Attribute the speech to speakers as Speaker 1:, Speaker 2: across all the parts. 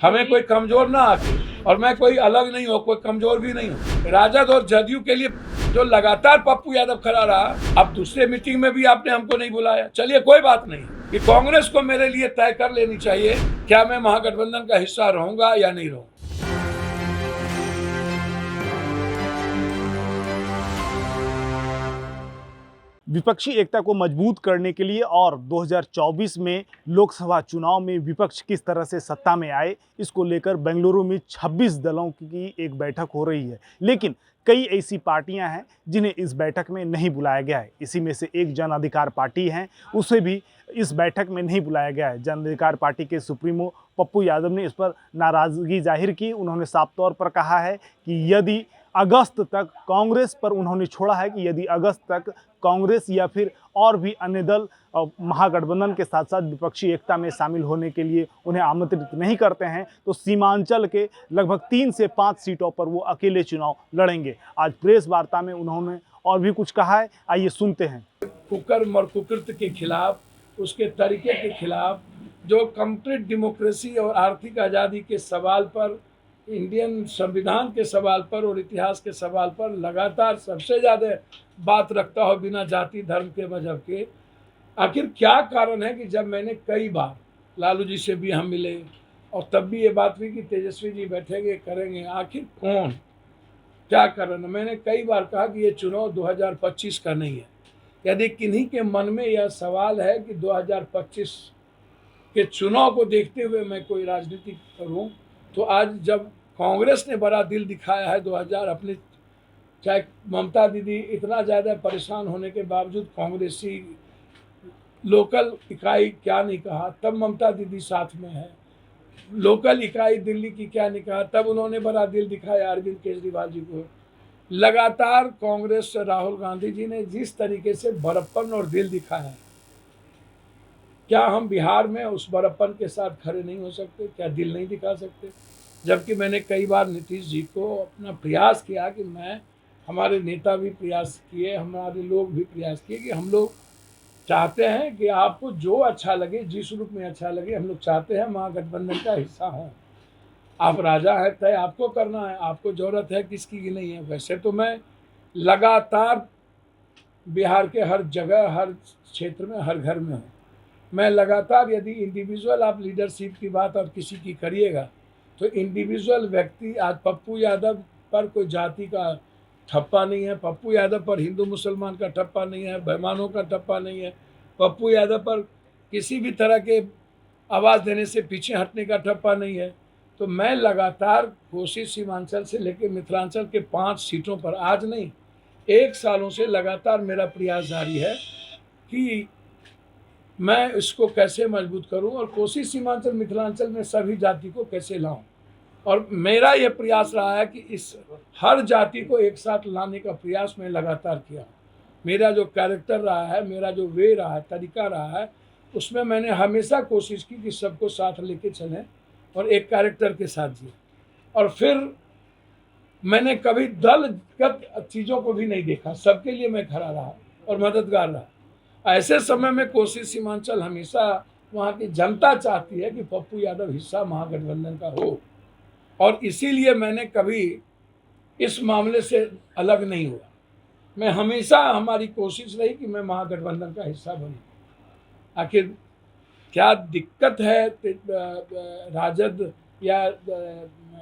Speaker 1: हमें कोई कमजोर ना आके, और मैं कोई अलग नहीं हूँ, कोई कमजोर भी नहीं हूँ। राजद और जदयू के लिए जो लगातार पप्पू यादव खड़ा रहा, अब दूसरे मीटिंग में भी आपने हमको नहीं बुलाया। चलिए कोई बात नहीं, कि कांग्रेस को मेरे लिए तय कर लेनी चाहिए क्या मैं महागठबंधन का हिस्सा रहूंगा या नहीं रहूंगा।
Speaker 2: विपक्षी एकता को मजबूत करने के लिए और 2024 में लोकसभा चुनाव में विपक्ष किस तरह से सत्ता में आए, इसको लेकर बेंगलुरु में 26 दलों की एक बैठक हो रही है। लेकिन कई ऐसी पार्टियां हैं जिन्हें इस बैठक में नहीं बुलाया गया है। इसी में से एक जन अधिकार पार्टी है, उसे भी इस बैठक में नहीं बुलाया गया है। जन अधिकार पार्टी के सुप्रीमो पप्पू यादव ने इस पर नाराज़गी जाहिर की। उन्होंने साफ तौर पर कहा है कि यदि अगस्त तक कांग्रेस पर उन्होंने छोड़ा है कि यदि अगस्त तक कांग्रेस या फिर और भी अन्य दल महागठबंधन के साथ साथ विपक्षी एकता में शामिल होने के लिए उन्हें आमंत्रित नहीं करते हैं तो सीमांचल के लगभग 3 से 5 सीटों पर वो अकेले चुनाव लड़ेंगे। आज प्रेस वार्ता में उन्होंने और भी कुछ कहा है, आइए सुनते हैं।
Speaker 1: कुकर्म और कुकृत्य के खिलाफ, उसके तरीके के खिलाफ, जो कंप्लीट डेमोक्रेसी और आर्थिक आज़ादी के सवाल पर, इंडियन संविधान के सवाल पर और इतिहास के सवाल पर लगातार सबसे ज़्यादा बात रखता हो, बिना जाति धर्म के मजहब के। आखिर क्या कारण है कि जब मैंने कई बार लालू जी से भी हम मिले और तब भी ये बात हुई कि तेजस्वी जी बैठेंगे करेंगे, आखिर कौन क्या कारण है। मैंने कई बार कहा कि ये चुनाव 2025 का नहीं है। यदि किन्हीं के मन में यह सवाल है कि 2025 के चुनाव को देखते हुए मैं कोई राजनीति करूं, तो आज जब कांग्रेस ने बड़ा दिल दिखाया है 2000 अपने, चाहे ममता दीदी इतना ज़्यादा परेशान होने के बावजूद कांग्रेसी लोकल इकाई क्या नहीं कहा, तब ममता दीदी साथ में है। लोकल इकाई दिल्ली की क्या नहीं कहा, तब उन्होंने बड़ा दिल दिखाया अरविंद केजरीवाल जी को। लगातार कांग्रेस राहुल गांधी जी ने जिस तरीके से बड़प्पन और दिल दिखाया, क्या हम बिहार में उस बड़प्पन के साथ खड़े नहीं हो सकते? क्या दिल नहीं दिखा सकते? जबकि मैंने कई बार नीतीश जी को अपना प्रयास किया कि हमारे नेता भी प्रयास किए, हमारे लोग भी प्रयास किए कि हम लोग चाहते हैं कि आपको जो अच्छा लगे, जिस रूप में अच्छा लगे, हम लोग चाहते हैं महागठबंधन का हिस्सा हों। आप राजा है, तय आपको करना है, आपको जरूरत है किसकी की नहीं है। वैसे तो मैं लगातार बिहार के हर जगह, हर क्षेत्र में, हर घर में हूँ। मैं लगातार, यदि इंडिविजुअल आप लीडरशिप की बात और किसी की करिएगा तो इंडिविजुअल व्यक्ति, आज पप्पू यादव पर कोई जाति का ठप्पा नहीं है, पप्पू यादव पर हिंदू मुसलमान का ठप्पा नहीं है, बेईमानों का ठप्पा नहीं है, पप्पू यादव पर किसी भी तरह के आवाज़ देने से पीछे हटने का ठप्पा नहीं है। तो मैं लगातार कोशिश सीमांचल से लेकर मिथिलांचल के 5 सीटों पर, आज नहीं 1 सालों से लगातार मेरा प्रयास जारी है कि मैं इसको कैसे मजबूत करूं और कोशिश सीमांचल मिथिलांचल में सभी जाति को कैसे लाऊं। और मेरा ये प्रयास रहा है कि इस हर जाति को एक साथ लाने का प्रयास मैं लगातार किया। मेरा जो कैरेक्टर रहा है, मेरा जो वे रहा है, तरीका रहा है, उसमें मैंने हमेशा कोशिश की कि सबको साथ लेके चलें और एक कैरेक्टर के साथ जिए। और फिर मैंने कभी दलगत चीज़ों को भी नहीं देखा, सबके लिए मैं खड़ा रहा और मददगार रहा। ऐसे समय में कोशिश सीमांचल हमेशा, वहाँ की जनता चाहती है कि पप्पू यादव हिस्सा महागठबंधन का हो, और इसीलिए मैंने कभी इस मामले से अलग नहीं हुआ। मैं हमेशा, हमारी कोशिश रही कि मैं महागठबंधन का हिस्सा बनूं। आखिर क्या दिक्कत है राजद या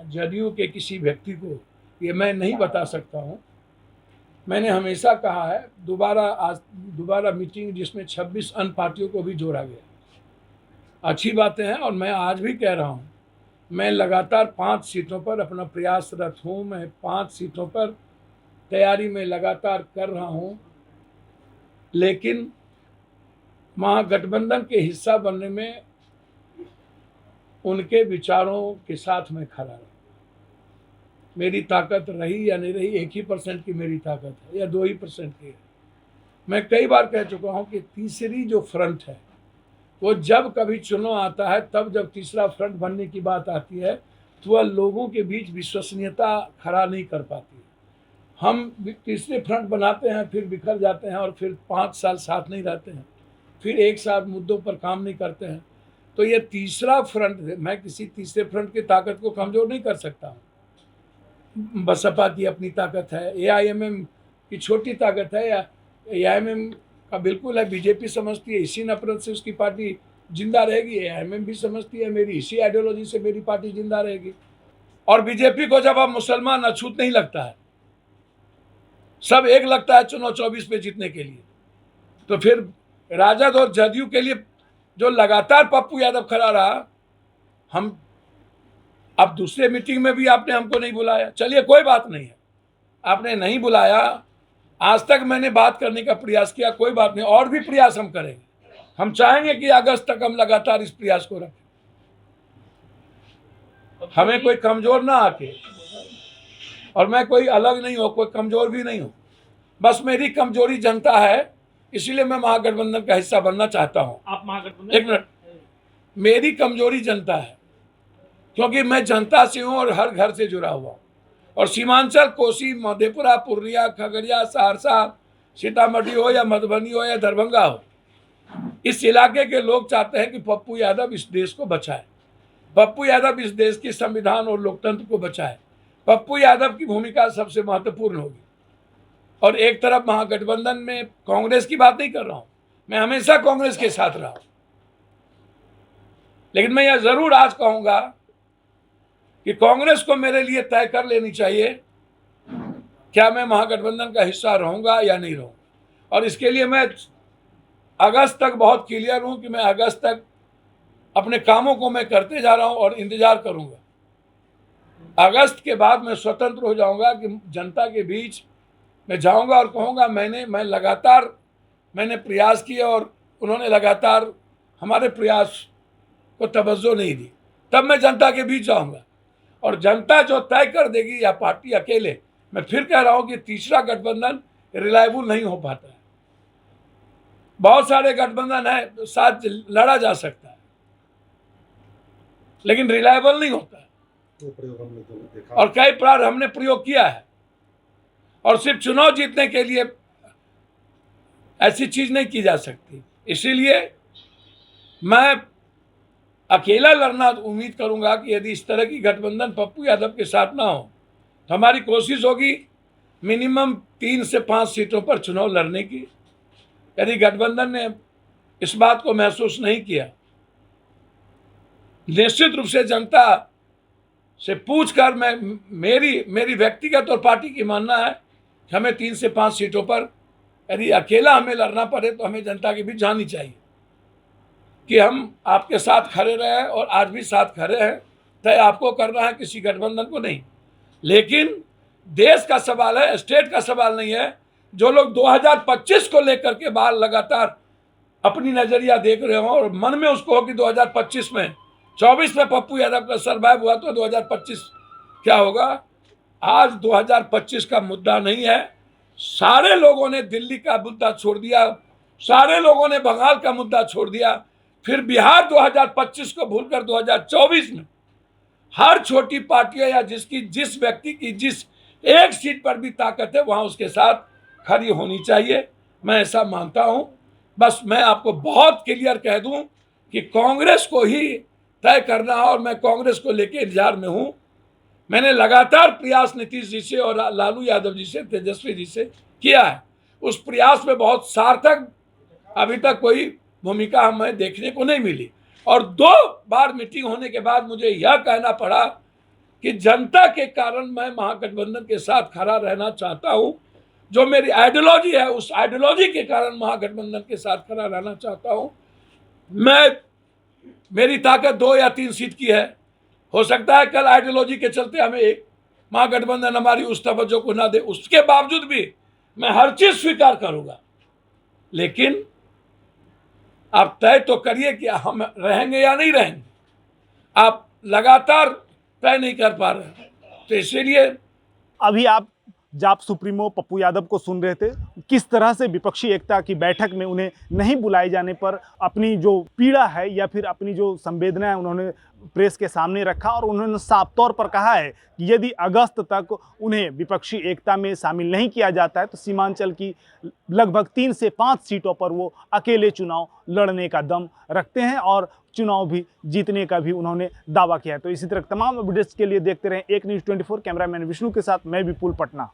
Speaker 1: जदयू के किसी व्यक्ति को, ये मैं नहीं बता सकता हूँ। मैंने हमेशा कहा है, दोबारा मीटिंग जिसमें 26 अन्य पार्टियों को भी जोड़ा गया, अच्छी बातें हैं। और मैं आज भी कह रहा हूँ, मैं लगातार 5 सीटों पर अपना प्रयासरत हूँ। मैं 5 सीटों पर तैयारी में लगातार कर रहा हूँ, लेकिन महागठबंधन के हिस्सा बनने में उनके विचारों के साथ मैं खड़ा रहा। मेरी ताकत रही या नहीं रही, 1% की मेरी ताकत है या 2% की है। मैं कई बार कह चुका हूं कि तीसरी जो फ्रंट है, वो जब कभी चुनाव आता है, तब जब तीसरा फ्रंट बनने की बात आती है तो वह लोगों के बीच विश्वसनीयता खड़ा नहीं कर पाती है। हम तीसरे फ्रंट बनाते हैं, फिर बिखर जाते हैं और फिर 5 साल साथ नहीं रहते हैं, फिर एक साथ मुद्दों पर काम नहीं करते हैं। तो ये तीसरा फ्रंट है। मैं किसी तीसरे फ्रंट की ताकत को कमज़ोर नहीं कर सकता हूँ। बसपा की अपनी ताकत है, AIMM की छोटी ताकत है, या AIMM का बिल्कुल है। बीजेपी समझती है इसी नफरत से उसकी पार्टी जिंदा रहेगी, AIMM भी समझती है मेरी इसी आइडियोलॉजी से मेरी पार्टी जिंदा रहेगी। और बीजेपी को जब अब मुसलमान अछूत नहीं लगता है, सब एक लगता है चुनाव 24 में जीतने के लिए, तो फिर राजद और जदयू के लिए जो लगातार पप्पू यादव खड़ा रहा, हम अब दूसरे मीटिंग में भी आपने हमको नहीं बुलाया, चलिए कोई बात नहीं है, आपने नहीं बुलाया, आज तक मैंने बात करने का प्रयास किया, कोई बात नहीं, और भी प्रयास हम करेंगे। हम चाहेंगे कि अगस्त तक हम लगातार इस प्रयास को रखें, हमें कोई कमजोर ना आके, और मैं कोई अलग नहीं हूँ, कोई कमजोर भी नहीं हूँ, बस मेरी कमजोरी जनता है, इसीलिए मैं महागठबंधन का हिस्सा बनना चाहता हूँ।
Speaker 3: आप महागठबंधन,
Speaker 1: एक मिनट, मेरी कमजोरी जनता है, क्योंकि मैं जनता से हूँ और हर घर से जुड़ा हुआ हूँ, और सीमांचल, कोसी, मधेपुरा, पूर्णिया, खगड़िया, सहरसा, सीतामढ़ी हो या मधुबनी हो या दरभंगा हो, इस इलाके के लोग चाहते हैं कि पप्पू यादव इस देश को बचाए, पप्पू यादव इस देश की संविधान और लोकतंत्र को बचाए। पप्पू यादव की भूमिका सबसे महत्वपूर्ण होगी। और एक तरफ महागठबंधन में कांग्रेस की बात नहीं कर रहा हूं, मैं हमेशा कांग्रेस के साथ रहा हूं, लेकिन मैं यह जरूर आज कहूंगा कि कांग्रेस को मेरे लिए तय कर लेनी चाहिए क्या मैं महागठबंधन का हिस्सा रहूंगा या नहीं रहूंगा। और इसके लिए मैं अगस्त तक बहुत क्लियर हूं कि मैं अगस्त तक अपने कामों को मैं करते जा रहा हूं और इंतजार करूंगा। अगस्त के बाद मैं स्वतंत्र हो जाऊंगा कि जनता के बीच मैं जाऊंगा और कहूंगा मैंने प्रयास किए और उन्होंने लगातार हमारे प्रयास को तवज्जो नहीं दी, तब मैं जनता के बीच जाऊंगा, और जनता जो तय कर देगी या पार्टी अकेले, मैं फिर कह रहा हूं कि तीसरा गठबंधन रिलायबल नहीं हो पाता है। बहुत सारे गठबंधन है, साथ लड़ा जा सकता है, लेकिन रिलायबल नहीं होता है। और कई बार हमने प्रयोग किया है, और सिर्फ चुनाव जीतने के लिए ऐसी चीज नहीं की जा सकती। इसीलिए मैं अकेला लड़ना उम्मीद करूंगा कि यदि इस तरह की गठबंधन पप्पू यादव के साथ ना हो, तो हमारी कोशिश होगी मिनिमम 3 से 5 सीटों पर चुनाव लड़ने की। यदि गठबंधन ने इस बात को महसूस नहीं किया, निश्चित रूप से जनता से पूछकर मेरी व्यक्तिगत और पार्टी की मानना है कि हमें 3 से 5 सीटों पर यदि अकेला हमें लड़ना पड़े तो हमें जनता के बीच जानी चाहिए कि हम आपके साथ खड़े रहे हैं, और आज भी साथ खड़े हैं। तय आपको करना है, किसी गठबंधन को नहीं। लेकिन देश का सवाल है, स्टेट का सवाल नहीं है। जो लोग 2025 को लेकर के बाहर लगातार अपनी नजरिया देख रहे हो और मन में उसको हो कि 2025 में 24 में पप्पू यादव का सर्वाइव हुआ तो 2025 क्या होगा, आज 2025 का मुद्दा नहीं है। सारे लोगों ने दिल्ली का मुद्दा छोड़ दिया, सारे लोगों ने बंगाल का मुद्दा छोड़ दिया, फिर बिहार 2025 को भूलकर 2024 में हर छोटी पार्टियां या जिस व्यक्ति की जिस एक सीट पर भी ताकत है वहां उसके साथ खड़ी होनी चाहिए। मैं ऐसा मानता हूं। बस मैं आपको बहुत क्लियर कह दूं कि कांग्रेस को ही तय करना है, और मैं कांग्रेस को लेकर इंतजार में हूं। मैंने लगातार प्रयास नीतीश जी से और लालू यादव जी से, तेजस्वी जी से किया है। उस प्रयास में बहुत सार्थक अभी तक कोई भूमिका हमें देखने को नहीं मिली, और 2 बार मीटिंग होने के बाद मुझे यह कहना पड़ा कि जनता के कारण मैं महागठबंधन के साथ खड़ा रहना चाहता हूं। जो मेरी आइडियोलॉजी है, उस आइडियोलॉजी के कारण महागठबंधन के साथ खड़ा रहना चाहता हूं। मेरी ताकत 2 या 3 सीट की है, हो सकता है कल आइडियोलॉजी के चलते हमें एक महागठबंधन हमारी उस तवज्जो को ना दे, उसके बावजूद भी मैं हर चीज स्वीकार करूंगा। लेकिन आप तय तो करिए कि हम रहेंगे या नहीं रहेंगे। आप लगातार तय नहीं कर पा रहे, तो इसीलिए
Speaker 2: अभी आप जाप सुप्रीमो पप्पू यादव को सुन रहे थे, किस तरह से विपक्षी एकता की बैठक में उन्हें नहीं बुलाए जाने पर अपनी जो पीड़ा है या फिर अपनी जो संवेदना है उन्होंने प्रेस के सामने रखा और उन्होंने साफ तौर पर कहा है कि यदि अगस्त तक उन्हें विपक्षी एकता में शामिल नहीं किया जाता है तो सीमांचल की लगभग 3 से 5 सीटों पर वो अकेले चुनाव लड़ने का दम रखते हैं और चुनाव भी जीतने का भी उन्होंने दावा किया है। तो इसी तरह तमाम अपडेट्स के लिए देखते रहें एक न्यूज़ 24। कैमरामैन विष्णु के साथ मैं विपुल, पटना।